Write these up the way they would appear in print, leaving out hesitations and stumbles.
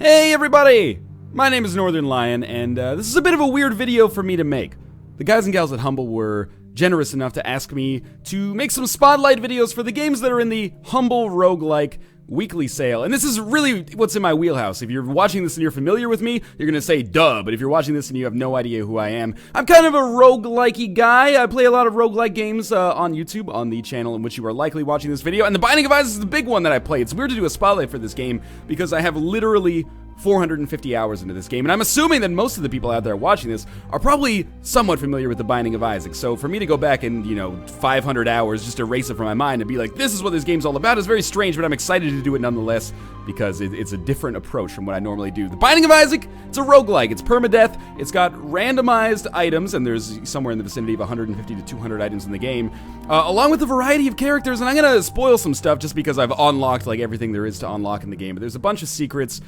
Hey everybody! My name is Northern Lion, and this is a bit of a weird video for me to make. The guys and gals at Humble were generous enough to ask me to make some spotlight videos for the games that are in the Humble Roguelike weekly sale. And this is really what's in my wheelhouse. If you're watching this and you're familiar with me, you're gonna say duh, but if you're watching this and you have no idea who I am, I'm kind of a roguelike-y guy. I play a lot of roguelike games on YouTube, on the channel in which you are likely watching this video, and The Binding of Isaac is the big one that I play. It's weird to do a spotlight for this game because I have literally 450 hours into this game, and I'm assuming that most of the people out there watching this are probably somewhat familiar with The Binding of Isaac, so for me to go back and, 500 hours just erase it from my mind and be like, this is what this game's all about is very strange, but I'm excited to do it nonetheless because it's a different approach from what I normally do. The Binding of Isaac, it's a roguelike, it's permadeath, it's got randomized items, and there's somewhere in the vicinity of 150 to 200 items in the game, along with a variety of characters, and I'm gonna spoil some stuff just because I've unlocked like everything there is to unlock in the game, but there's a bunch of secrets.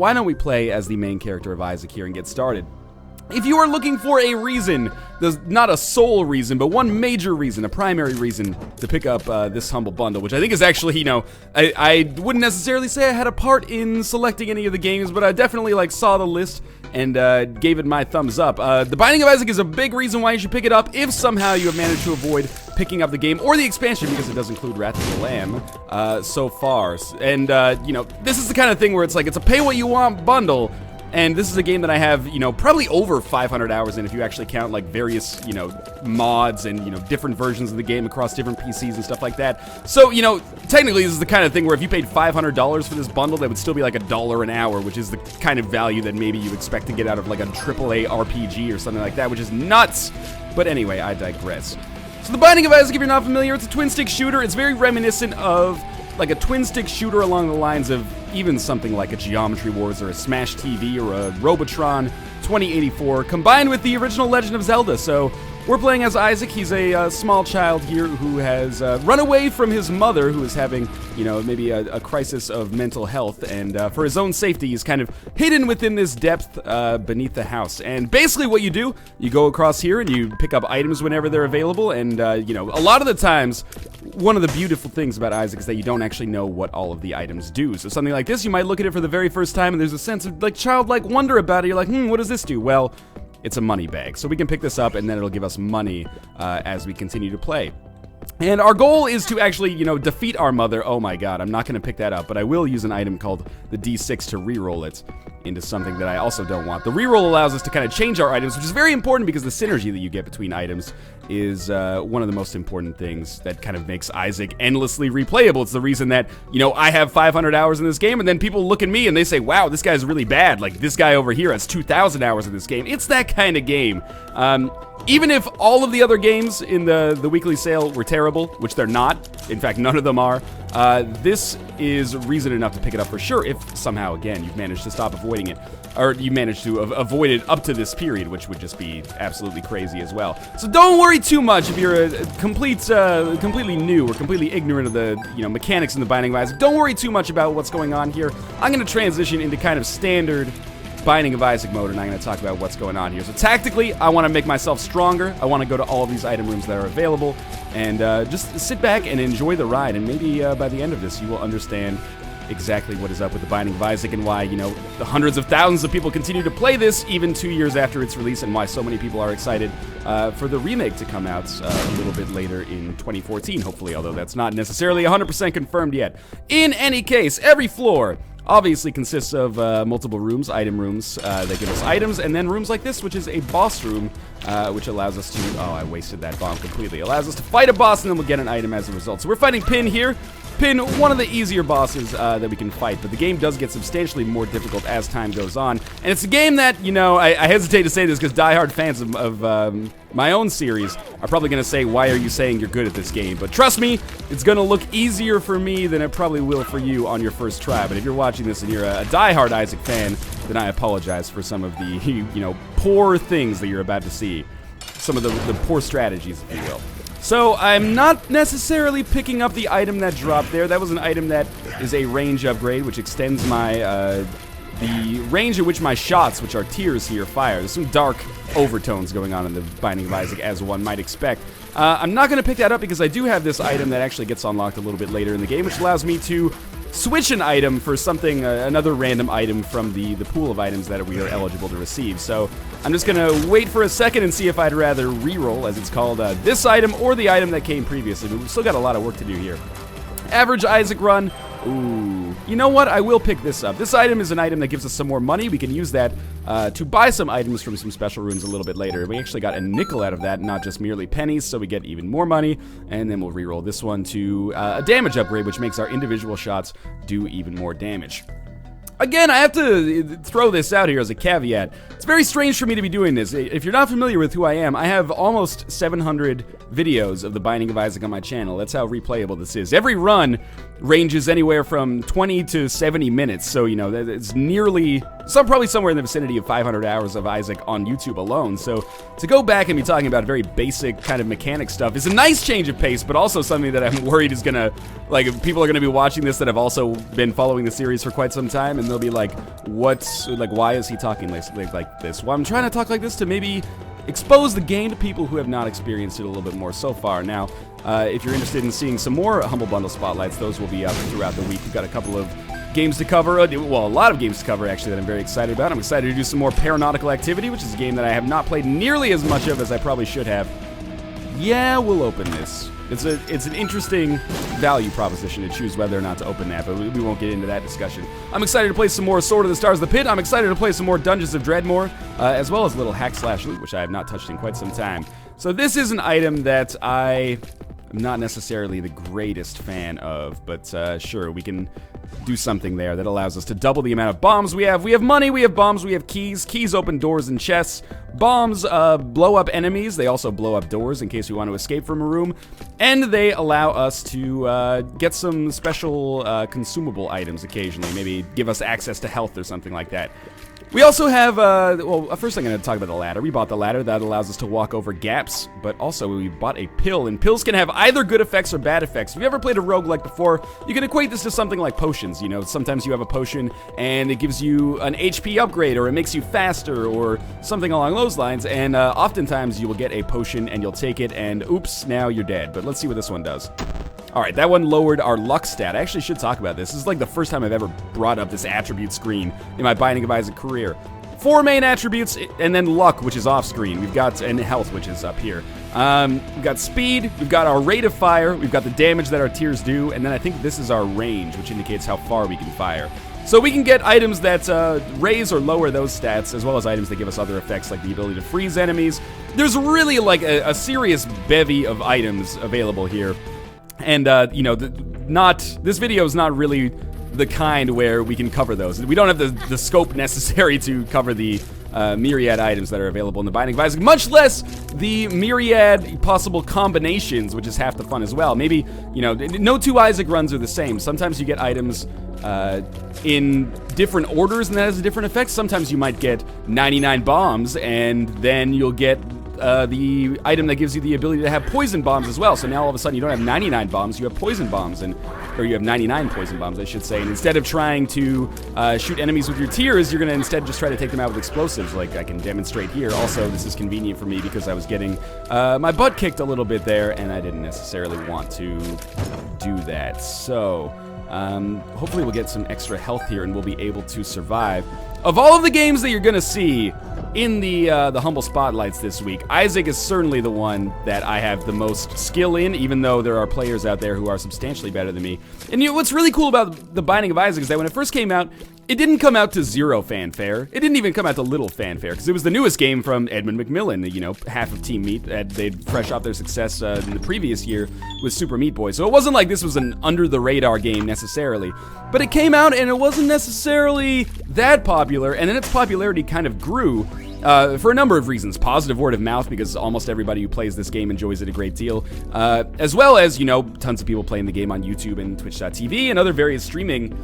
Why don't we play as the main character of Isaac here and get started? If you are looking for a reason, there's not a sole reason, but one major reason, a primary reason to pick up this Humble Bundle, which I think is actually, I wouldn't necessarily say I had a part in selecting any of the games, but I definitely saw the list and gave it my thumbs up. The Binding of Isaac is a big reason why you should pick it up if somehow you have managed to avoid picking up the game or the expansion, because it does include Wrath of the Lamb so far. And, this is the kind of thing where it's like, it's a pay-what-you-want bundle, and this is a game that I have, probably over 500 hours in if you actually count, various, mods and, different versions of the game across different PCs and stuff like that. So, technically this is the kind of thing where if you paid $500 for this bundle, that would still be like $1 an hour, which is the kind of value that maybe you expect to get out of like a AAA RPG or something like that, which is nuts. But anyway, I digress. So The Binding of Isaac, if you're not familiar, it's a twin-stick shooter. It's very reminiscent of like a twin-stick shooter along the lines of even something like a Geometry Wars or a Smash TV or a Robotron 2084, combined with the original Legend of Zelda. So we're playing as Isaac. He's a small child here who has run away from his mother, who is having, maybe a crisis of mental health, and for his own safety, he's kind of hidden within this depth beneath the house. And basically what you do, you go across here and you pick up items whenever they're available, and, a lot of the times, one of the beautiful things about Isaac is that you don't actually know what all of the items do. So something like this, you might look at it for the very first time, and there's a sense of, childlike wonder about it. You're like, what does this do? Well, it's a money bag. So we can pick this up, and then it'll give us money as we continue to play. And our goal is to actually, defeat our mother. Oh my god, I'm not going to pick that up, but I will use an item called the D6 to reroll it into something that I also don't want. The reroll allows us to kind of change our items, which is very important because the synergy that you get between items is one of the most important things that kind of makes Isaac endlessly replayable. It's the reason that, I have 500 hours in this game, and then people look at me and they say, wow, this guy's really bad. Like, this guy over here has 2,000 hours in this game. It's that kind of game. Even if all of the other games in the weekly sale were terrible, which they're not, in fact, none of them are, this is reason enough to pick it up for sure if somehow, again, you've managed to stop avoiding it, or you managed to avoid it up to this period, which would just be absolutely crazy as well. So don't worry too much if you're a completely new or completely ignorant of the mechanics in The Binding of Isaac. Don't worry too much about what's going on here. I'm going to transition into kind of standard Binding of Isaac mode, and I'm going to talk about what's going on here. So tactically, I want to make myself stronger. I want to go to all of these item rooms that are available, and just sit back and enjoy the ride, and maybe by the end of this, you will understand exactly what is up with The Binding of Isaac and why, the hundreds of thousands of people continue to play this even 2 years after its release, and why so many people are excited for the remake to come out a little bit later in 2014, hopefully, although that's not necessarily 100% confirmed yet. In any case, every floor obviously consists of multiple rooms, item rooms that give us items, and then rooms like this, which is a boss room, which allows us to, oh, I wasted that bomb completely, allows us to fight a boss, and then we'll get an item as a result. So we're fighting Pin here. Pin, one of the easier bosses that we can fight, but the game does get substantially more difficult as time goes on, and it's a game that, I hesitate to say this because diehard fans of my own series are probably going to say, why are you saying you're good at this game? But trust me, it's going to look easier for me than it probably will for you on your first try. But if you're watching this and you're a diehard Isaac fan, then I apologize for some of the, poor things that you're about to see. Some of the poor strategies, if you will. So I'm not necessarily picking up the item that dropped there. That was an item that is a range upgrade, which extends my the range at which my shots, which are tiers here, fire. There's some dark overtones going on in The Binding of Isaac, as one might expect. I'm not going to pick that up because I do have this item that actually gets unlocked a little bit later in the game, which allows me to switch an item for something, another random item from the pool of items that we are eligible to receive. So I'm just gonna wait for a second and see if I'd rather reroll, as it's called, this item or the item that came previously. But we've still got a lot of work to do here. Average Isaac run. Ooh. You know what? I will pick this up. This item is an item that gives us some more money. We can use that to buy some items from some special rooms a little bit later. We actually got a nickel out of that, not just merely pennies, so we get even more money. And then we'll reroll this one to a damage upgrade, which makes our individual shots do even more damage. Again, I have to throw this out here as a caveat. It's very strange for me to be doing this. If you're not familiar with who I am, I have almost 700 videos of The Binding of Isaac on my channel. That's how replayable this is. Every run ranges anywhere from 20 to 70 minutes, so, you know, it's nearly, probably somewhere in the vicinity of 500 hours of Isaac on YouTube alone. So to go back and be talking about very basic kind of mechanic stuff is a nice change of pace, but also something that I'm worried is gonna, like, people are gonna be watching this that have also been following the series for quite some time, and they'll be like, why is he talking like this? Well, I'm trying to talk like this to maybe expose the game to people who have not experienced it a little bit more so far. Now, if you're interested in seeing some more Humble Bundle spotlights, those will be up throughout the week. We've got a couple of games to cover, well, a lot of games to cover, actually, that I'm very excited about. I'm excited to do some more Paranautical Activity, which is a game that I have not played nearly as much of as I probably should have. Yeah, we'll open this. It's an interesting value proposition to choose whether or not to open that, but we won't get into that discussion. I'm excited to play some more Sword of the Stars of the Pit. I'm excited to play some more Dungeons of Dreadmore, as well as a little hack/loot, which I have not touched in quite some time. So this is an item that I am not necessarily the greatest fan of, but sure, we can do something there that allows us to double the amount of bombs we have. We have money, we have bombs, we have keys. Keys open doors and chests. Bombs blow up enemies. They also blow up doors in case we want to escape from a room. And they allow us to get some special consumable items occasionally. Maybe give us access to health or something like that. We also have, well, first I'm going to talk about the ladder. We bought the ladder. That allows us to walk over gaps, but also we bought a pill, and pills can have either good effects or bad effects. If you ever played a roguelike before, you can equate this to something like potions. You know, sometimes you have a potion, and it gives you an HP upgrade, or it makes you faster, or something along those lines, and oftentimes you will get a potion, and you'll take it, and oops, now you're dead. But let's see what this one does. Alright, that one lowered our luck stat. I actually should talk about this. This is like the first time I've ever brought up this attribute screen in my Binding of Isaac career. 4 main attributes, and then luck, which is off screen. We've got, and health, which is up here. We've got speed, we've got our rate of fire, we've got the damage that our tiers do, and then I think this is our range, which indicates how far we can fire. So we can get items that raise or lower those stats, as well as items that give us other effects, like the ability to freeze enemies. There's really like a serious bevy of items available here. And, you know, this video is not really the kind where we can cover those. We don't have the scope necessary to cover the myriad items that are available in the Binding of Isaac, much less the myriad possible combinations, which is half the fun as well. Maybe, you know, no 2 Isaac runs are the same. Sometimes you get items in different orders, and that has a different effect. Sometimes you might get 99 bombs, and then you'll get the item that gives you the ability to have poison bombs as well. So now all of a sudden you don't have 99 bombs, you have poison bombs, or you have 99 poison bombs, I should say. And instead of trying to shoot enemies with your tiers, you're going to instead just try to take them out with explosives, like I can demonstrate here. Also, this is convenient for me because I was getting my butt kicked a little bit there, and I didn't necessarily want to do that. So hopefully we'll get some extra health here, and we'll be able to survive. Of all of the games that you're going to see in the Humble Spotlights this week, Isaac is certainly the one that I have the most skill in, even though there are players out there who are substantially better than me. And you know, what's really cool about The Binding of Isaac is that when it first came out, it didn't come out to zero fanfare. It didn't even come out to little fanfare, because it was the newest game from Edmund McMillen, you know, half of Team Meat. They'd fresh off their success in the previous year with Super Meat Boy. So it wasn't like this was an under-the-radar game necessarily. But it came out, and it wasn't necessarily that popular, and then its popularity kind of grew. For a number of reasons. Positive word of mouth, because almost everybody who plays this game enjoys it a great deal. As well as, you know, tons of people playing the game on YouTube and Twitch.tv and other various streaming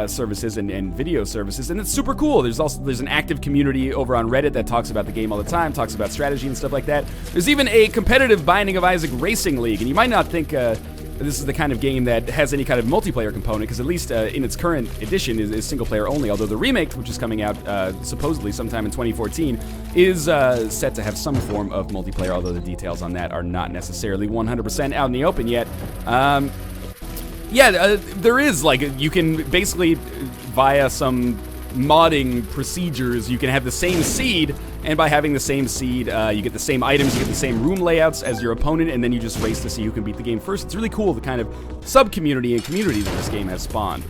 services and video services, and it's super cool. There's an active community over on Reddit that talks about the game all the time, talks about strategy and stuff like that. There's even a competitive Binding of Isaac racing league, and you might not think this is the kind of game that has any kind of multiplayer component, because at least in its current edition is single player only, although the remake, which is coming out supposedly sometime in 2014, is set to have some form of multiplayer, although the details on that are not necessarily 100% out in the open yet. Yeah, there is, like, you can basically, via some modding procedures, you can have the same seed, and by having the same seed, you get the same items, you get the same room layouts as your opponent, and then you just race to see who can beat the game first. It's really cool, the kind of sub-community and community that this game has spawned.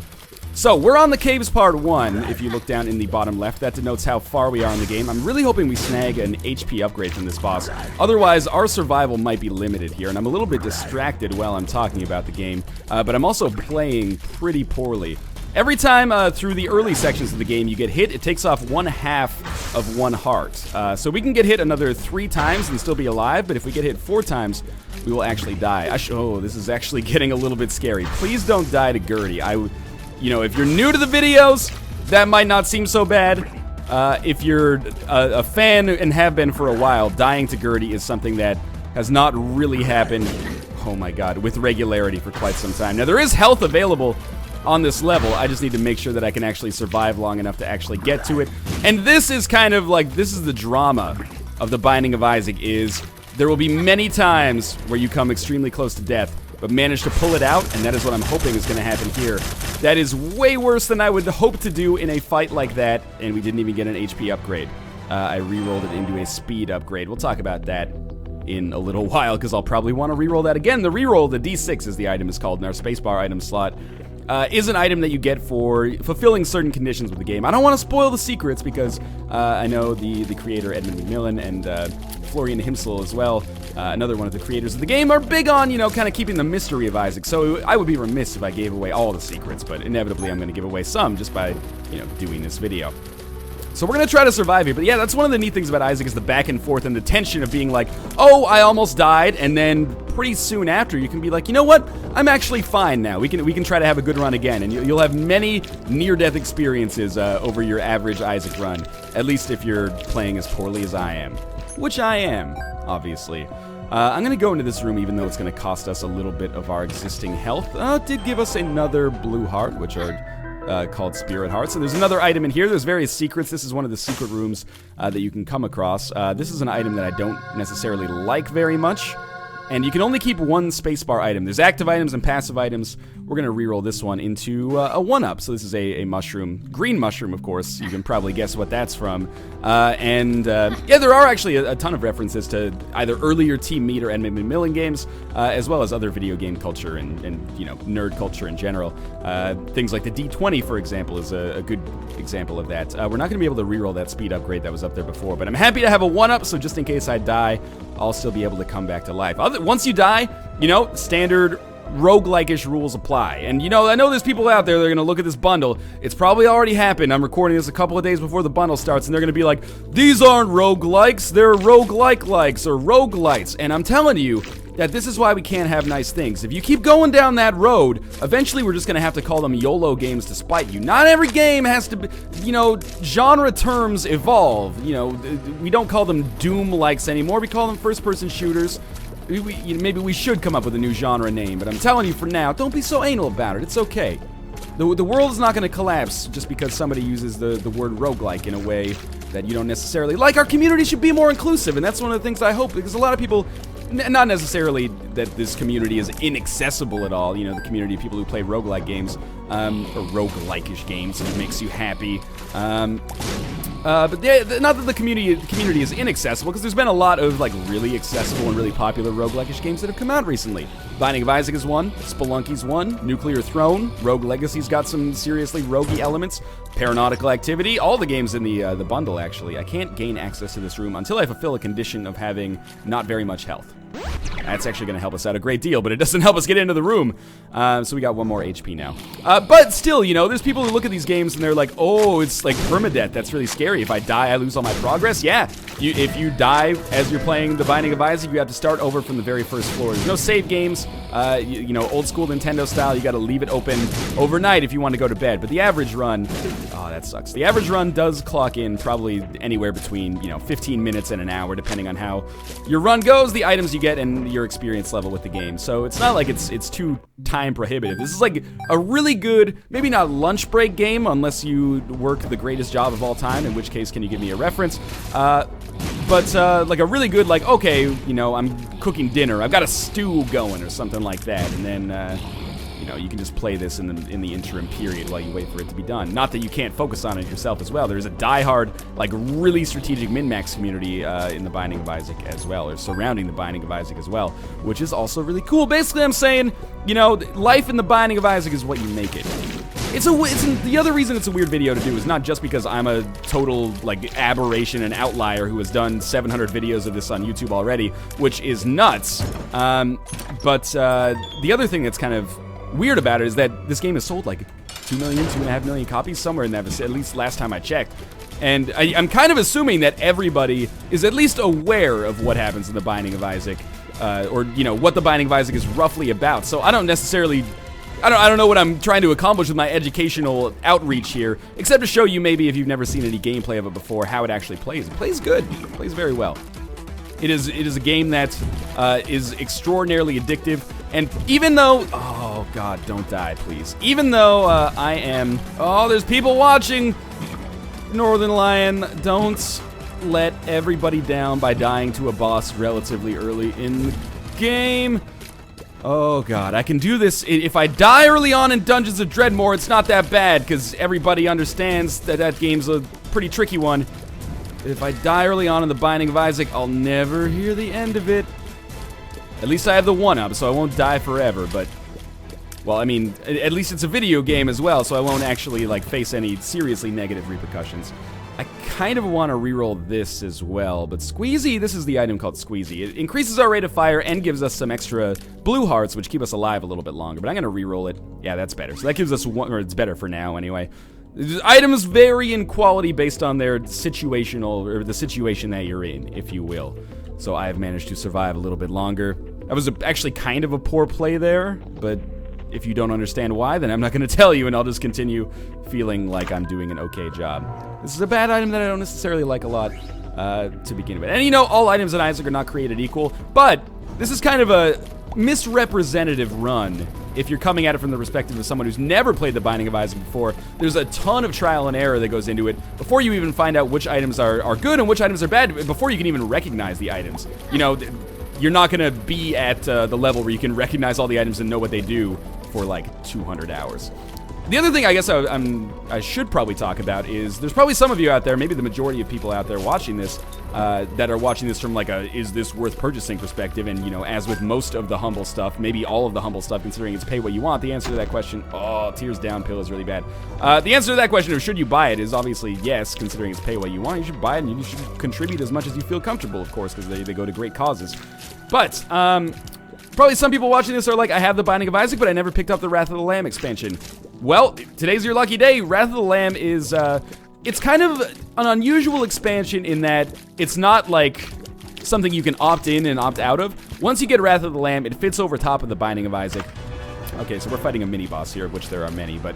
So, we're on the Caves Part 1, if you look down in the bottom left. That denotes how far we are in the game. I'm really hoping we snag an HP upgrade from this boss. Otherwise, our survival might be limited here, and I'm a little bit distracted while I'm talking about the game, but I'm also playing pretty poorly. Every time through the early sections of the game you get hit, it takes off 1/2 of 1 heart. So we can get hit another 3 times and still be alive, but if we get hit 4 times, we will actually die. Oh, this is actually getting a little bit scary. Please don't die to Gertie. You know, if you're new to the videos, that might not seem so bad. If you're a fan and have been for a while, dying to Gertie is something that has not really happened, oh my god, with regularity for quite some time. Now, there is health available on this level. I just need to make sure that I can actually survive long enough to actually get to it. And this is kind of like, this is the drama of The Binding of Isaac, is there will be many times where you come extremely close to death, but manage to pull it out, and that is what I'm hoping is going to happen here. That is way worse than I would hope to do in a fight like that, and we didn't even get an HP upgrade. I re-rolled it into a speed upgrade. We'll talk about that in a little while, because I'll probably want to re-roll that again. The re-roll, the D6 as the item is called in our spacebar item slot, is an item that you get for fulfilling certain conditions with the game. I don't want to spoil the secrets, because I know the creator, Edmund McMillan, and Florian Himsel as well, another one of the creators of the game, are big on, you know, kind of keeping the mystery of Isaac. So I would be remiss if I gave away all the secrets, but inevitably I'm going to give away some just by, you know, doing this video. So we're going to try to survive here. But yeah, that's one of the neat things about Isaac, is the back and forth and the tension of being like, oh, I almost died, and then pretty soon after you can be like, you know what, I'm actually fine now. We can try to have a good run again, and you'll have many near-death experiences over your average Isaac run, at least if you're playing as poorly as I am, which I am, obviously. I'm going to go into this room, even though it's going to cost us a little bit of our existing health. It did give us another blue heart, which are called Spirit Hearts. And there's another item in here. There's various secrets. This is one of the secret rooms that you can come across. This is an item that I don't necessarily like very much. And you can only keep one spacebar item. There's active items and passive items. We're going to reroll this one into a 1-up. So this is a mushroom. Green mushroom, of course. You can probably guess what that's from. Yeah, there are actually a ton of references to either earlier Team Meat or Edmund McMillan games, as well as other video game culture and you know, nerd culture in general. Things like the D20, for example, is a good example of that. We're not going to be able to reroll that speed upgrade that was up there before, but I'm happy to have a 1-up, so just in case I die, I'll still be able to come back to life. Once you die, you know, standard roguelike-ish rules apply. And, you know, I know there's people out there that are going to look at this bundle. It's probably already happened. I'm recording this a couple of days before the bundle starts, and they're going to be like, these aren't roguelikes, they're roguelike-likes, or roguelites. And I'm telling you that this is why we can't have nice things. If you keep going down that road, eventually we're just going to have to call them YOLO games to spite you. Not every game has to be, you know, genre terms evolve. You know, we don't call them Doom-likes anymore. We call them first-person shooters. Maybe we should come up with a new genre name, but I'm telling you for now, don't be so anal about it. It's okay. The world is not going to collapse just because somebody uses the word roguelike in a way that you don't necessarily like. Our community should be more inclusive, and that's one of the things I hope, because a lot of people, not necessarily that this community is inaccessible at all, you know, the community of people who play roguelike games, or roguelike-ish games, and it makes you happy. But yeah, not that the community is inaccessible, because there's been a lot of like really accessible and really popular roguelike-ish games that have come out recently. Binding of Isaac is one, Spelunky's one, Nuclear Throne, Rogue Legacy's got some seriously roguey elements, Paranautical Activity, all the games in the bundle actually. I can't gain access to this room until I fulfill a condition of having not very much health. That's actually going to help us out a great deal, but it doesn't help us get into the room. So we got 1 more HP now. But still, you know, there's people who look at these games and they're like, oh, it's like permadeath. That's really scary. If I die, I lose all my progress. Yeah, if you die as you're playing The Binding of Isaac, you have to start over from the very first floor. There's no save games. You know, old school Nintendo style, you got to leave it open overnight if you want to go to bed. But the average run, oh, that sucks. The average run does clock in probably anywhere between, you know, 15 minutes and an hour, depending on how your run goes, the items you get, and your experience level with the game. So it's not like it's too time prohibitive. This is like a really good, maybe not lunch break game unless you work the greatest job of all time, in which case can you give me a reference? But like a really good, like, okay, you know, I'm cooking dinner, I've got a stew going or something like that, and then you know, you can just play this in the interim period while you wait for it to be done. Not that you can't focus on it yourself as well. There's a diehard, like, really strategic min-max community in the Binding of Isaac as well, or surrounding the Binding of Isaac as well, which is also really cool. Basically, I'm saying, you know, life in the Binding of Isaac is what you make it. The other reason it's a weird video to do is not just because I'm a total, like, aberration and outlier who has done 700 videos of this on YouTube already, which is nuts. But the other thing that's kind of weird about it is that this game has sold like 2 million, 2.5 million copies, somewhere in that, at least last time I checked. And I'm kind of assuming that everybody is at least aware of what happens in the Binding of Isaac, or, you know, what the Binding of Isaac is roughly about. So I don't necessarily... I don't know what I'm trying to accomplish with my educational outreach here, except to show you, maybe if you've never seen any gameplay of it before, how it actually plays. It plays good. It plays very well. It is a game that is extraordinarily addictive, and even though... Oh, God, don't die, please. Even though I am... Oh, there's people watching! Northern Lion, don't let everybody down by dying to a boss relatively early in the game. Oh, God, I can do this. If I die early on in Dungeons of Dreadmore, it's not that bad, because everybody understands that that game's a pretty tricky one. If I die early on in the Binding of Isaac, I'll never hear the end of it. At least I have the 1-up, so I won't die forever, but... Well, I mean, at least it's a video game as well, so I won't actually, like, face any seriously negative repercussions. I kind of want to reroll this as well, but Squeezy, this is the item called Squeezy. It increases our rate of fire and gives us some extra blue hearts, which keep us alive a little bit longer, but I'm going to reroll it. Yeah, that's better. So that gives us one, or it's better for now anyway. Items vary in quality based on their situational, or the situation that you're in, if you will. So I have managed to survive a little bit longer. That was actually kind of a poor play there, but if you don't understand why, then I'm not going to tell you, and I'll just continue feeling like I'm doing an okay job. This is a bad item that I don't necessarily like a lot to begin with. And you know, all items in Isaac are not created equal, but this is kind of a misrepresentative run if you're coming at it from the perspective of someone who's never played the Binding of Isaac before. There's a ton of trial and error that goes into it before you even find out which items are good and which items are bad, before you can even recognize the items. You know, you're not going to be at the level where you can recognize all the items and know what they do for like 200 hours. The other thing I guess I should probably talk about is there's probably some of you out there, maybe the majority of people out there watching this, that are watching this from like a is this worth purchasing perspective, and you know, as with most of the Humble stuff, maybe all of the Humble stuff, considering it's pay what you want, the answer to that question, oh, tears down pill is really bad. The answer to that question of should you buy it is obviously yes, considering it's pay what you want. You should buy it and you should contribute as much as you feel comfortable, of course, because they go to great causes. But, probably some people watching this are like, I have the Binding of Isaac, but I never picked up the Wrath of the Lamb expansion. Well, today's your lucky day. Wrath of the Lamb is, it's kind of an unusual expansion in that it's not like something you can opt in and opt out of. Once you get Wrath of the Lamb, it fits over top of the Binding of Isaac. Okay, so we're fighting a mini-boss here, of which there are many, but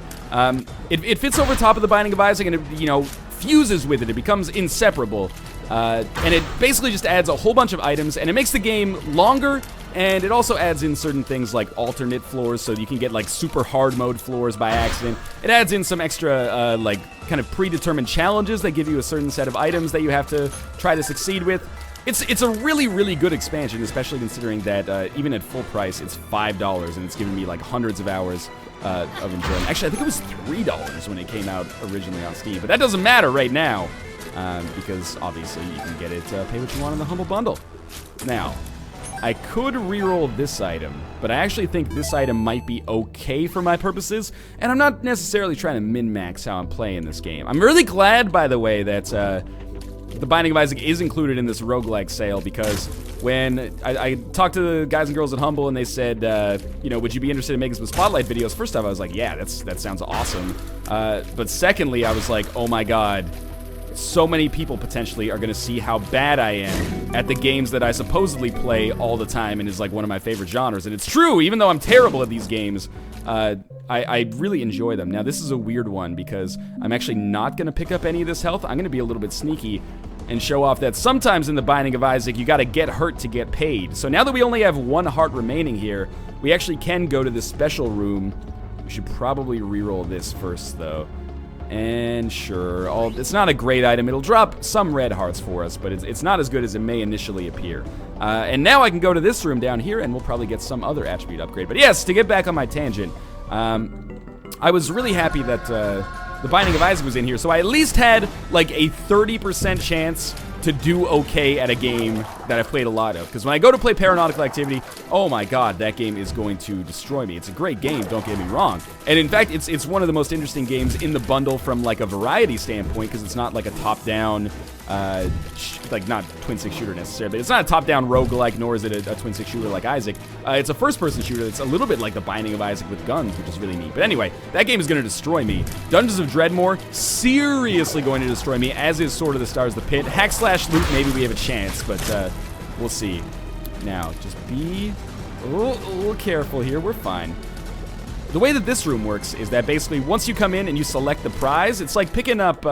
it fits over top of the Binding of Isaac, and it, you know, fuses with it. It becomes inseparable. And it basically just adds a whole bunch of items, and it makes the game longer, and it also adds in certain things like alternate floors, so you can get like super hard mode floors by accident. It adds in some extra, like, kind of predetermined challenges that give you a certain set of items that you have to try to succeed with. It's a really, really good expansion, especially considering that even at full price, it's $5, and it's given me like hundreds of hours of enjoyment. Actually, I think it was $3 when it came out originally on Steam, but that doesn't matter right now. Because obviously you can get it, pay what you want in the Humble Bundle. Now, I could reroll this item, but I actually think this item might be okay for my purposes, and I'm not necessarily trying to min-max how I'm playing this game. I'm really glad, by the way, that the Binding of Isaac is included in this roguelike sale, because when I talked to the guys and girls at Humble and they said, you know, would you be interested in making some Spotlight videos? First off, I was like, yeah, that sounds awesome. But secondly, I was like, oh my god, so many people potentially are going to see how bad I am at the games that I supposedly play all the time and is like one of my favorite genres. And it's true, even though I'm terrible at these games, I really enjoy them. Now, this is a weird one because I'm actually not going to pick up any of this health. I'm going to be a little bit sneaky and show off that sometimes in the Binding of Isaac, you got to get hurt to get paid. So now that we only have 1 heart remaining here, we actually can go to this special room. We should probably reroll this first, though. And sure, it's not a great item. It'll drop some red hearts for us, but it's not as good as it may initially appear. And now I can go to this room down here, and we'll probably get some other attribute upgrade. But yes, to get back on my tangent, I was really happy that the Binding of Isaac was in here, so I at least had like a 30% chance to do okay at a game that I've played a lot of. Because when I go to play Paranautical Activity, oh my god, that game is going to destroy me. It's a great game, don't get me wrong. And in fact, it's one of the most interesting games in the bundle from like a variety standpoint, because it's not like a top-down, like not twin-stick shooter necessarily, but it's not a top-down roguelike, nor is it a twin-stick shooter like Isaac. It's a first-person shooter that's a little bit like the Binding of Isaac with guns, which is really neat. But anyway, that game is going to destroy me. Dungeons of Dreadmore, seriously going to destroy me, as is Sword of the Stars, the Pit. Hack/Loot, maybe we have a chance, but we'll see. Now, just be a little careful here. We're fine. The way that this room works is that basically once you come in and you select the prize, it's like picking up,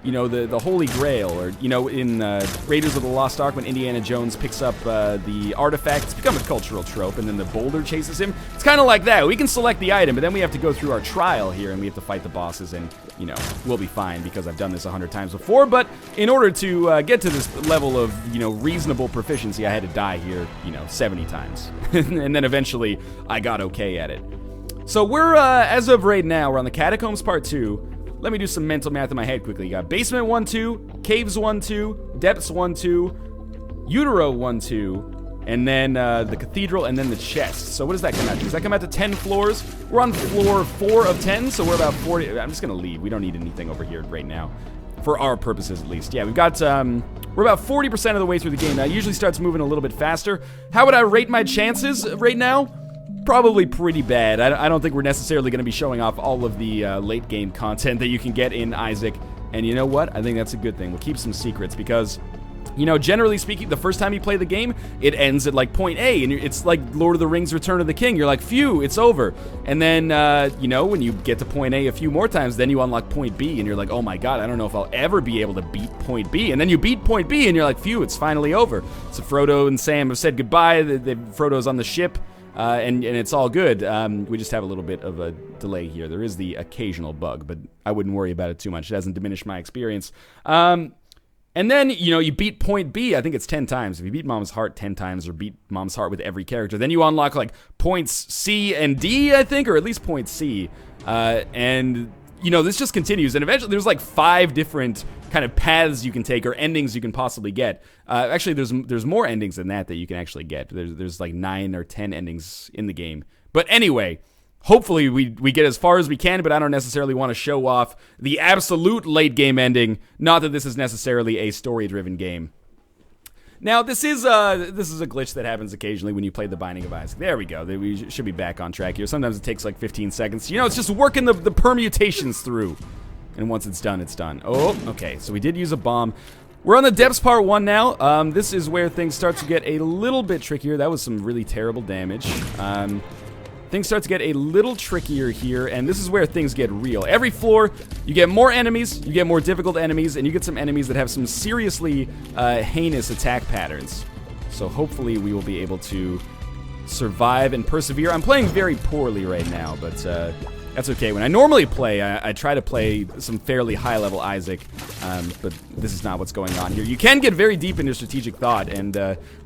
you know, the Holy Grail, or, you know, in Raiders of the Lost Ark when Indiana Jones picks up the artifact. It's become a cultural trope, and then the boulder chases him. It's kind of like that. We can select the item, but then we have to go through our trial here, and we have to fight the bosses, and, you know, we'll be fine because I've done this 100 times before, but in order to get to this level of, you know, reasonable proficiency, I had to die here, you know, 70 times. And then eventually, I got okay at it. So we're, as of right now, we're on the Catacombs Part 2. Let me do some mental math in my head quickly. You got Basement 1, 2, Caves 1, 2, Depths 1, 2, Utero 1, 2, and then the Cathedral, and then the chest. So what does that come out to? Does that come out to 10 floors? We're on floor 4 of 10, so we're about 40. I'm just going to leave. We don't need anything over here right now. For our purposes, at least. Yeah, we've got, we're about 40% of the way through the game now. It usually starts moving a little bit faster. How would I rate my chances right now? Probably pretty bad. I don't think we're necessarily going to be showing off all of the late game content that you can get in Isaac. And you know what? I think that's a good thing. We'll keep some secrets because, you know, generally speaking, the first time you play the game, it ends at like point A, and it's like Lord of the Rings Return of the King. You're like, phew, it's over. And then, you know, when you get to point A a few more times, then you unlock point B, and you're like, oh my god, I don't know if I'll ever be able to beat point B. And then you beat point B, and you're like, phew, it's finally over. So Frodo and Sam have said goodbye. Frodo's on the ship. And it's all good. We just have a little bit of a delay here. There is the occasional bug, but I wouldn't worry about it too much. It hasn't diminished my experience. And then, you know, you beat point B, I think it's 10 times. If you beat Mom's Heart 10 times, or beat Mom's Heart with every character, then you unlock, like, points C and D, I think, or at least point C. And, you know, this just continues. And eventually there's, like, 5 different kind of paths you can take, or endings you can possibly get. Actually, there's more endings than that you can actually get. There's like 9 or 10 endings in the game. But anyway, hopefully we get as far as we can, but I don't necessarily want to show off the absolute late game ending. Not that this is necessarily a story-driven game. Now, this is a glitch that happens occasionally when you play the Binding of Isaac. There we go. We should be back on track here. Sometimes it takes like 15 seconds. You know, it's just working the permutations through. And once it's done, it's done. Oh, okay, so we did use a bomb. We're on the Depths Part 1 now. This is where things start to get a little bit trickier. That was some really terrible damage. Things start to get a little trickier here, and this is where things get real. Every floor, you get more enemies, you get more difficult enemies, and you get some enemies that have some seriously heinous attack patterns. So hopefully we will be able to survive and persevere. I'm playing very poorly right now, but that's okay. When I normally play, I try to play some fairly high-level Isaac, but this is not what's going on here. You can get very deep into strategic thought, and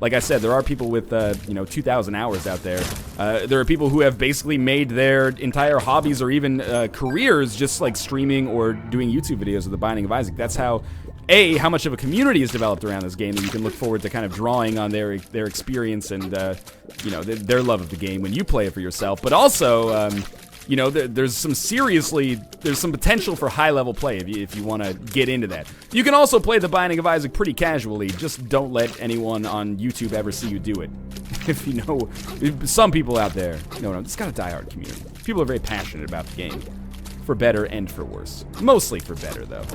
like I said, there are people with, you know, 2,000 hours out there. There are people who have basically made their entire hobbies or even careers just like streaming or doing YouTube videos of the Binding of Isaac. That's how much of a community is developed around this game that you can look forward to kind of drawing on their experience and, you know, their love of the game when you play it for yourself. But also, you know, there's some potential for high-level play if you want to get into that. You can also play the Binding of Isaac pretty casually. Just don't let anyone on YouTube ever see you do it. If you know, some people out there, no, it's got a diehard community. People are very passionate about the game, for better and for worse. Mostly for better, though.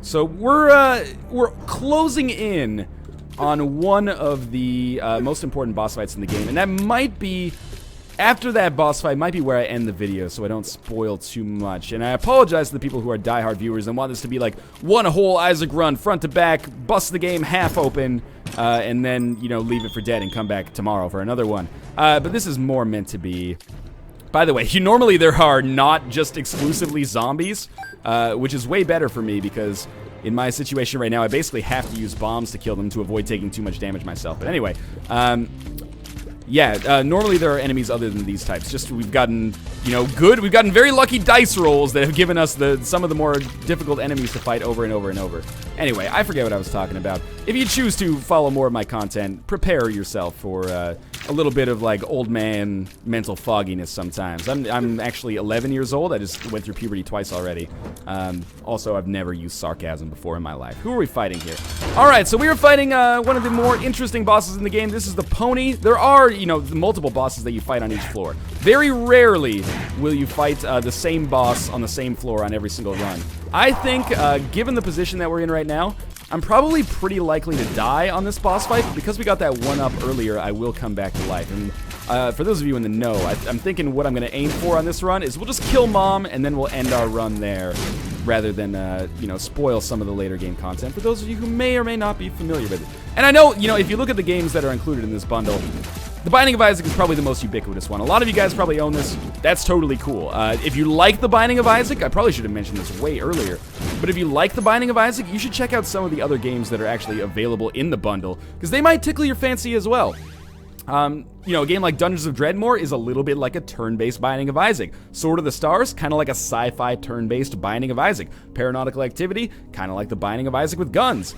So we're closing in on one of the most important boss fights in the game, and that might be. After that boss fight might be where I end the video, so I don't spoil too much. And I apologize to the people who are diehard viewers and want this to be like one whole Isaac run, front to back, bust the game half open, and then, you know, leave it for dead and come back tomorrow for another one. But this is more meant to be. By the way, normally there are not just exclusively zombies, which is way better for me because in my situation right now, I basically have to use bombs to kill them to avoid taking too much damage myself. But anyway, Yeah, normally there are enemies other than these types. Just we've gotten, you know, we've gotten very lucky dice rolls that have given us some of the more difficult enemies to fight over and over and over. Anyway, I forget what I was talking about. If you choose to follow more of my content, prepare yourself for a little bit of like old man mental fogginess sometimes. I'm actually 11 years old. I just went through puberty twice already. Also, I've never used sarcasm before in my life. Who are we fighting here? All right, so we are fighting one of the more interesting bosses in the game. This is the pony. There are, you know, multiple bosses that you fight on each floor. Very rarely will you fight the same boss on the same floor on every single run. I think, given the position that we're in right now, I'm probably pretty likely to die on this boss fight, but because we got that one up earlier, I will come back to life. And for those of you in the know, I'm thinking what I'm going to aim for on this run is we'll just kill Mom, and then we'll end our run there, rather than, you know, spoil some of the later game content for those of you who may or may not be familiar with it. And I know, you know, if you look at the games that are included in this bundle, The Binding of Isaac is probably the most ubiquitous one. A lot of you guys probably own this. That's totally cool. If you like The Binding of Isaac, I probably should have mentioned this way earlier, but if you like The Binding of Isaac, you should check out some of the other games that are actually available in the bundle, because they might tickle your fancy as well. You know, a game like Dungeons of Dreadmore is a little bit like a turn-based Binding of Isaac. Sword of the Stars, kind of like a sci-fi turn-based Binding of Isaac. Paranautical Activity, kind of like the Binding of Isaac with guns.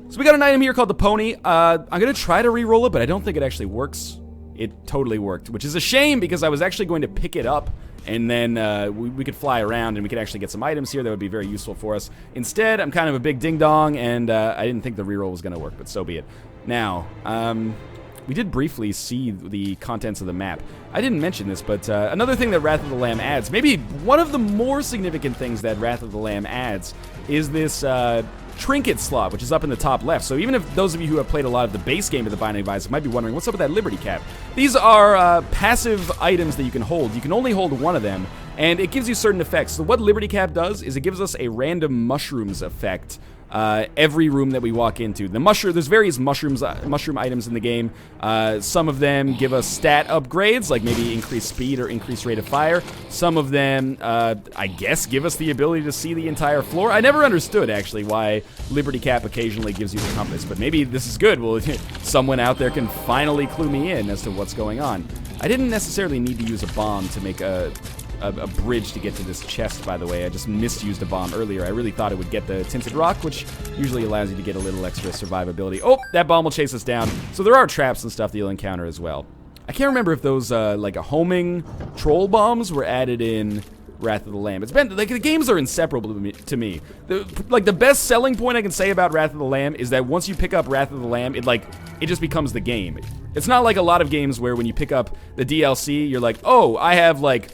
So we got an item here called the Pony. I'm going to try to re-roll it, but I don't think it actually works. It totally worked, which is a shame because I was actually going to pick it up and then we could fly around and we could actually get some items here that would be very useful for us. Instead, I'm kind of a big ding-dong, and I didn't think the re-roll was going to work, but so be it. Now, we did briefly see the contents of the map. I didn't mention this, but another thing that Wrath of the Lamb adds, maybe one of the more significant things that Wrath of the Lamb adds, is this trinket slot, which is up in the top left. So even if those of you who have played a lot of the base game of the Binding of Isaac might be wondering, what's up with that Liberty Cap? These are passive items that you can hold. You can only hold one of them, and it gives you certain effects. So what Liberty Cap does is it gives us a random mushrooms effect every room that we walk into. There's various mushroom items in the game. Some of them give us stat upgrades, like maybe increased speed or increased rate of fire. Some of them, I guess, give us the ability to see the entire floor. I never understood, actually, why Liberty Cap occasionally gives you the compass, but maybe this is good. Well, someone out there can finally clue me in as to what's going on. I didn't necessarily need to use a bomb to make a bridge to get to this chest, by the way. I just misused a bomb earlier. I really thought it would get the tinted rock, which usually allows you to get a little extra survivability. Oh, that bomb will chase us down. So there are traps and stuff that you'll encounter as well. I can't remember if those, like, homing troll bombs were added in Wrath of the Lamb. It's been, like, the games are inseparable to me. The best selling point I can say about Wrath of the Lamb is that once you pick up Wrath of the Lamb, it just becomes the game. It's not like a lot of games where when you pick up the DLC, you're like, oh, I have, like,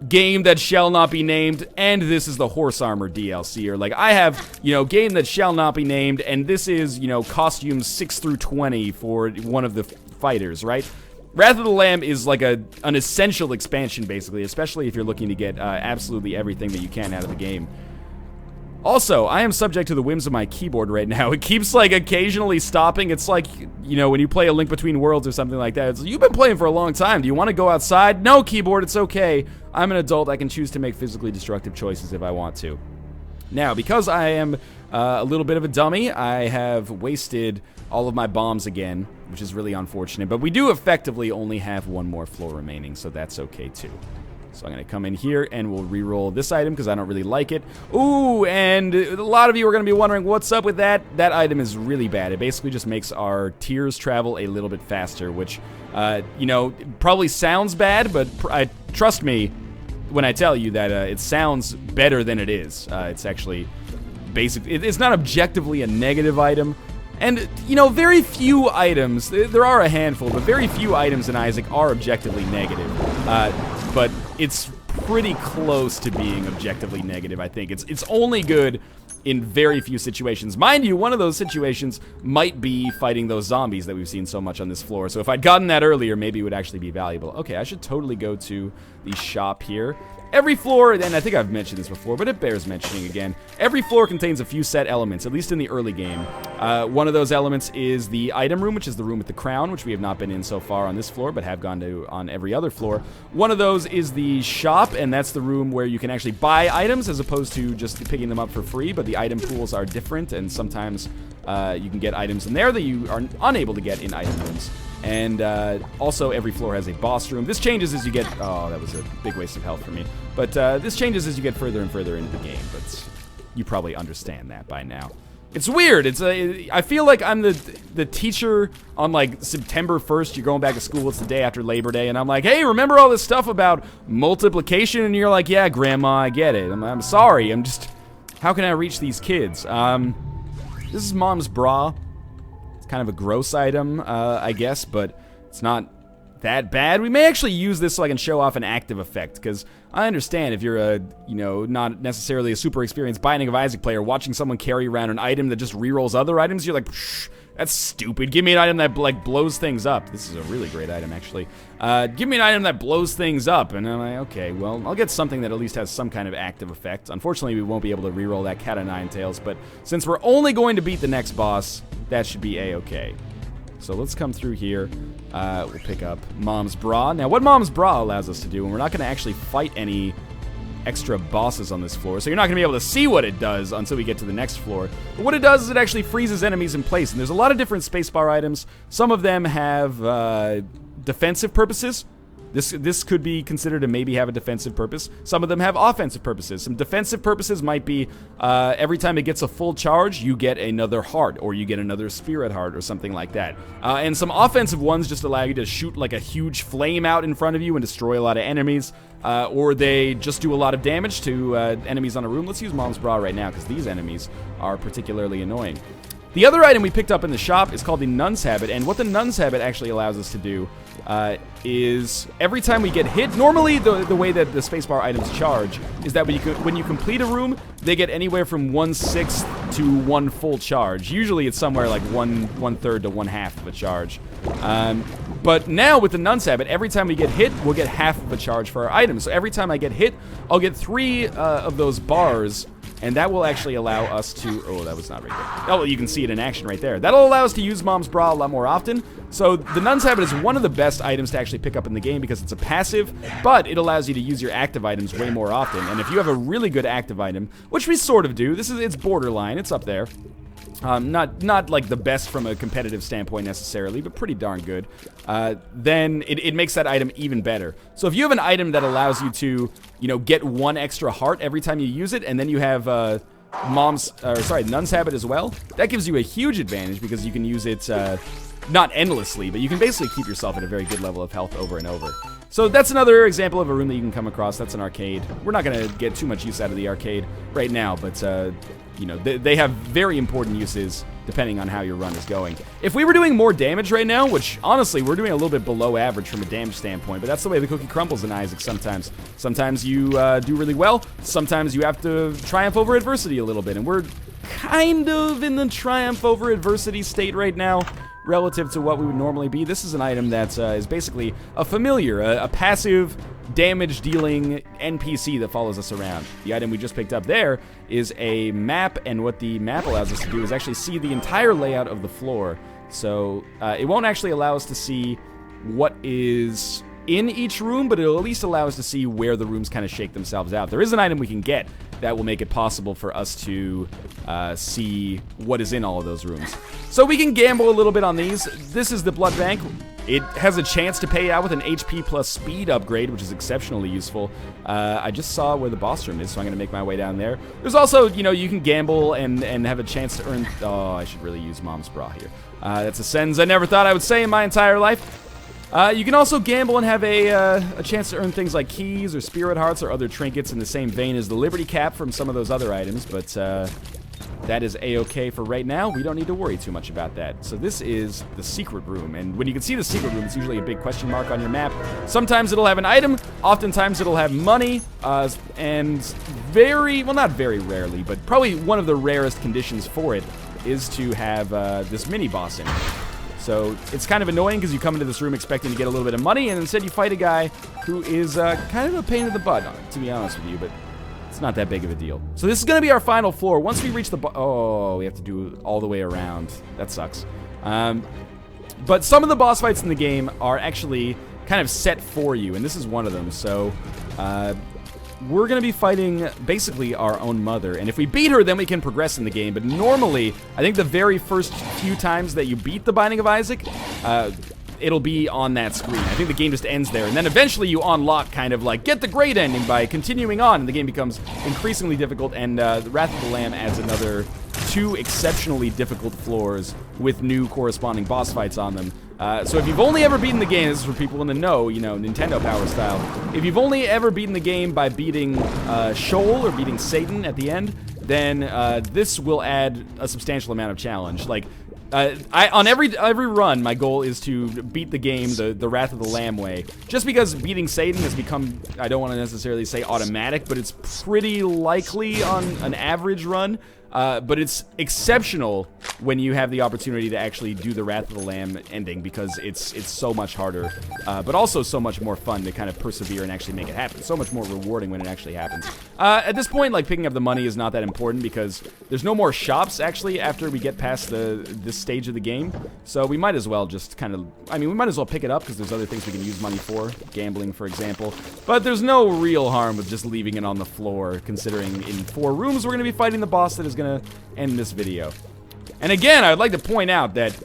game that shall not be named, and this is the horse armor DLC, or like I have, you know, game that shall not be named, and this is, you know, costumes 6 through 20 for one of the fighters, right? Wrath of the Lamb is like an essential expansion, basically, especially if you're looking to get absolutely everything that you can out of the game. Also, I am subject to the whims of my keyboard right now. It keeps, like, occasionally stopping. It's like, you know, when you play A Link Between Worlds or something like that. It's, you've been playing for a long time. Do you want to go outside? No, keyboard, it's okay. I'm an adult. I can choose to make physically destructive choices if I want to. Now, because I am a little bit of a dummy, I have wasted all of my bombs again, which is really unfortunate. But we do effectively only have one more floor remaining, so that's okay, too. So I'm going to come in here and we'll re-roll this item because I don't really like it. Ooh, and a lot of you are going to be wondering what's up with that. That item is really bad. It basically just makes our tears travel a little bit faster, which, you know, probably sounds bad, but trust me when I tell you that it sounds better than it is. It's actually it's not objectively a negative item. And, you know, very few items, there are a handful, but very few items in Isaac are objectively negative. But it's pretty close to being objectively negative, I think. It's only good in very few situations. Mind you, one of those situations might be fighting those zombies that we've seen so much on this floor. So if I'd gotten that earlier, maybe it would actually be valuable. Okay, I should totally go to the shop here. Every floor, and I think I've mentioned this before, but it bears mentioning again, every floor contains a few set elements, at least in the early game. One of those elements is the item room, which is the room with the crown, which we have not been in so far on this floor, but have gone to on every other floor. One of those is the shop, and that's the room where you can actually buy items as opposed to just picking them up for free, but the item pools are different, and sometimes you can get items in there that you are unable to get in item rooms. And also, every floor has a boss room. This changes as you get... Oh, that was a big waste of health for me. But this changes as you get further and further into the game. But you probably understand that by now. It's weird. I feel like I'm the teacher on, like, September 1st. You're going back to school. It's the day after Labor Day. And I'm like, hey, remember all this stuff about multiplication? And you're like, yeah, Grandma, I get it. I'm sorry. I'm just... How can I reach these kids? This is Mom's bra. It's kind of a gross item, I guess, but it's not that bad. We may actually use this so I can show off an active effect, because I understand if you're a, you know, not necessarily a super experienced Binding of Isaac player, watching someone carry around an item that just rerolls other items, you're like, that's stupid. Give me an item that, like, blows things up. This is a really great item, actually. Give me an item that blows things up. And I'm like, okay, well, I'll get something that at least has some kind of active effect. Unfortunately, we won't be able to reroll that cat of nine tails, but since we're only going to beat the next boss, that should be a-okay. So let's come through here. We'll pick up Mom's bra. Now, what Mom's bra allows us to do, and we're not going to actually fight any extra bosses on this floor, so you're not going to be able to see what it does until we get to the next floor. But what it does is it actually freezes enemies in place, and there's a lot of different spacebar items. Some of them have defensive purposes. This could be considered to maybe have a defensive purpose. Some of them have offensive purposes. Some defensive purposes might be every time it gets a full charge, you get another heart, or you get another spirit heart, or something like that. And some offensive ones just allow you to shoot like a huge flame out in front of you and destroy a lot of enemies. Or they just do a lot of damage to enemies on a room. Let's use Mom's bra right now, because these enemies are particularly annoying. The other item we picked up in the shop is called the Nun's Habit, and what the Nun's Habit actually allows us to do is every time we get hit, normally the way that the spacebar items charge is that when you complete a room, they get anywhere from 1/6 to 1 full charge. Usually it's somewhere like 1/3 to 1/2 of a charge. But now with the Nun's Habit, every time we get hit, we'll get half of a charge for our items. So every time I get hit, I'll get 3 of those bars. And that will actually allow us to... Oh, that was not very good. Oh, well, you can see it in action right there. That'll allow us to use Mom's bra a lot more often. So the Nun's Habit is one of the best items to actually pick up in the game because it's a passive, but it allows you to use your active items way more often. And if you have a really good active item, which we sort of do, it's borderline, it's up there. Not like the best from a competitive standpoint necessarily, but pretty darn good. Then it makes that item even better. So if you have an item that allows you to, you know, get 1 extra heart every time you use it, and then you have Nun's Habit as well, that gives you a huge advantage because you can use it not endlessly, but you can basically keep yourself at a very good level of health over and over. So that's another example of a room that you can come across. That's an arcade. We're not going to get too much use out of the arcade right now, but you know, they have very important uses depending on how your run is going. If we were doing more damage right now, which honestly we're doing a little bit below average from a damage standpoint, but that's the way the cookie crumbles in Isaac sometimes. Sometimes you do really well, sometimes you have to triumph over adversity a little bit, and we're kind of in the triumph over adversity state right now relative to what we would normally be. This is an item that is basically a familiar, a passive damage-dealing NPC that follows us around. The item we just picked up there is a map, and what the map allows us to do is actually see the entire layout of the floor. So it won't actually allow us to see what is in each room, but it'll at least allow us to see where the rooms kind of shake themselves out. There is an item we can get that will make it possible for us to see what is in all of those rooms. So we can gamble a little bit on these. This is the blood bank. It has a chance to pay out with an HP plus speed upgrade, which is exceptionally useful. I just saw where the boss room is, so I'm going to make my way down there. There's also, you know, you can gamble and have a chance to earn... Oh, I should really use Mom's bra here. That's a sentence I never thought I would say in my entire life. You can also gamble and have a chance to earn things like keys or spirit hearts or other trinkets in the same vein as the Liberty Cap from some of those other items, but that is a-okay for right now. We don't need to worry too much about that. So this is the secret room, and when you can see the secret room, it's usually a big question mark on your map. Sometimes it'll have an item, oftentimes it'll have money, and not very rarely, but probably one of the rarest conditions for it is to have this mini-boss in it. So it's kind of annoying because you come into this room expecting to get a little bit of money, and instead you fight a guy who is kind of a pain in the butt, to be honest with you, but it's not that big of a deal. So this is going to be our final floor. Once we reach the... Oh, we have to do all the way around. That sucks. But some of the boss fights in the game are actually kind of set for you, and this is one of them. So we're going to be fighting basically our own mother, and if we beat her, then we can progress in the game. But normally, I think the very first few times that you beat the Binding of Isaac, it'll be on that screen. I think the game just ends there, and then eventually you unlock kind of like, get the great ending by continuing on, and the game becomes increasingly difficult, and the Wrath of the Lamb adds another 2 exceptionally difficult floors with new corresponding boss fights on them. So if you've only ever beaten the game, this is for people in the know, you know, Nintendo power style. If you've only ever beaten the game by beating Shoal or beating Satan at the end, then this will add a substantial amount of challenge. Like, on every run, my goal is to beat the game the Wrath of the Lamb way. Just because beating Satan has become, I don't want to necessarily say automatic, but it's pretty likely on an average run. But it's exceptional when you have the opportunity to actually do the Wrath of the Lamb ending, because it's so much harder, but also so much more fun to kind of persevere and actually make it happen. So much more rewarding when it actually happens. At this point, like, picking up the money is not that important because there's no more shops actually after we get past this stage of the game. So we might as well just kind of, I mean, we might as well pick it up because there's other things we can use money for, gambling, for example. But there's no real harm with just leaving it on the floor, considering in 4 rooms we're going to be fighting the boss that is going to end this video. And again, I'd like to point out that,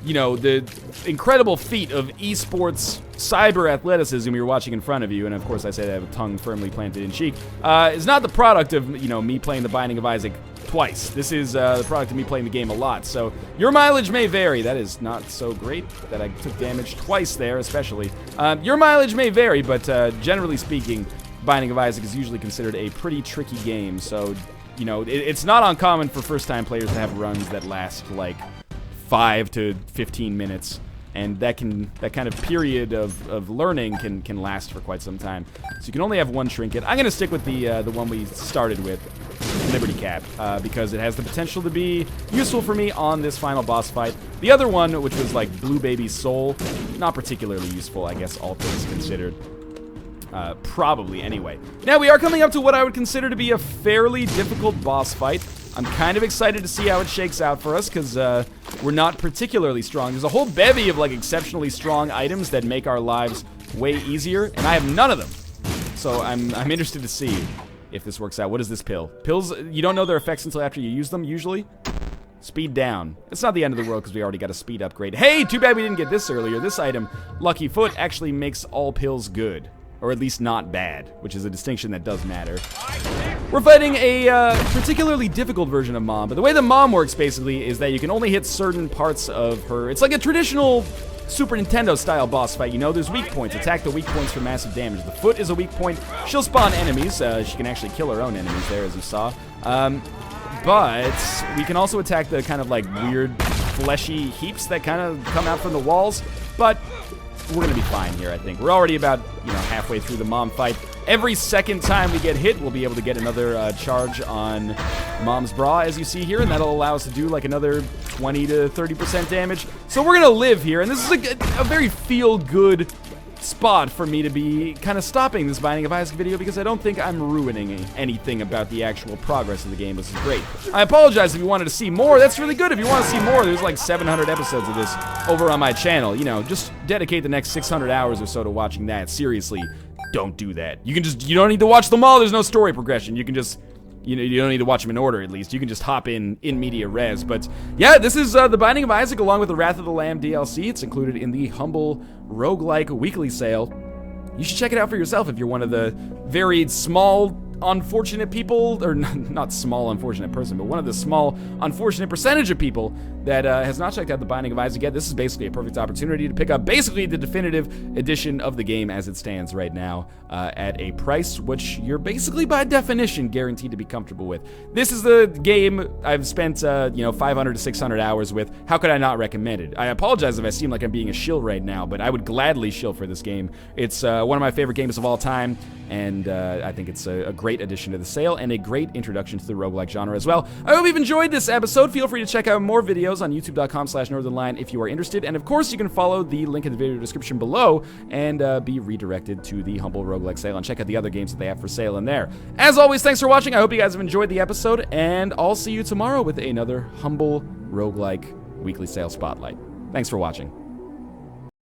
you know, the incredible feat of esports cyber athleticism you're watching in front of you, and of course I say that with tongue firmly planted in cheek, is not the product of, you know, me playing The Binding of Isaac twice. This is the product of me playing the game a lot, so your mileage may vary. That is not so great that I took damage twice there, especially. Your mileage may vary, but generally speaking, Binding of Isaac is usually considered a pretty tricky game, so, you know, it's not uncommon for first-time players to have runs that last, like, 5 to 15 minutes, and that kind of period of learning can last for quite some time. So you can only have one trinket. I'm going to stick with the one we started with, Liberty Cap, because it has the potential to be useful for me on this final boss fight. The other one, which was, like, Blue Baby's Soul, not particularly useful, I guess, all things considered. Probably, anyway. Now, we are coming up to what I would consider to be a fairly difficult boss fight. I'm kind of excited to see how it shakes out for us, because we're not particularly strong. There's a whole bevy of, like, exceptionally strong items that make our lives way easier, and I have none of them. So I'm interested to see if this works out. What is this pill? Pills, you don't know their effects until after you use them, usually. Speed down. It's not the end of the world because we already got a speed upgrade. Hey, too bad we didn't get this earlier. This item, Lucky Foot, actually makes all pills good. Or at least not bad, which is a distinction that does matter. We're fighting a particularly difficult version of Mom, but the way the Mom works, basically, is that you can only hit certain parts of her. It's like a traditional Super Nintendo-style boss fight, you know? There's weak points. Attack the weak points for massive damage. The foot is a weak point. She'll spawn enemies. She can actually kill her own enemies there, as you saw. But we can also attack the kind of, like, weird, fleshy heaps that kind of come out from the walls, but we're gonna be fine here, I think. We're already about, you know, halfway through the Mom fight. Every second time we get hit, we'll be able to get another charge on Mom's bra, as you see here, and that'll allow us to do, like, another 20 to 30% damage. So we're gonna live here, and this is a very feel-good spot for me to be kind of stopping this Binding of Isaac video, because I don't think I'm ruining anything about the actual progress of the game. This is great. I apologize if you wanted to see more. That's really good. If you want to see more, there's like 700 episodes of this over on my channel. You know, just dedicate the next 600 hours or so to watching that. Seriously, don't do that. You don't need to watch them all. There's no story progression. You can just, you know, you don't need to watch them in order, at least. You can just hop in media res. But yeah, this is The Binding of Isaac along with the Wrath of the Lamb DLC. It's included in the Humble Roguelike weekly sale. You should check it out for yourself if you're one of the very small, unfortunate people, or not small, unfortunate person, but one of the small, unfortunate percentage of people that has not checked out The Binding of Isaac yet. This is basically a perfect opportunity to pick up basically the definitive edition of the game as it stands right now at a price which you're basically by definition guaranteed to be comfortable with. This is the game I've spent, you know, 500 to 600 hours with. How could I not recommend it? I apologize if I seem like I'm being a shill right now, but I would gladly shill for this game. It's one of my favorite games of all time, and I think it's a great addition to the sale and a great introduction to the roguelike genre as well. I hope you've enjoyed this episode. Feel free to check out more videos on youtube.com/northernlion if you are interested, and of course you can follow the link in the video description below and be redirected to the Humble Roguelike sale and check out the other games that they have for sale in there. As always, thanks for watching. I hope you guys have enjoyed the episode, and I'll see you tomorrow with another Humble Roguelike weekly sale spotlight. Thanks for watching.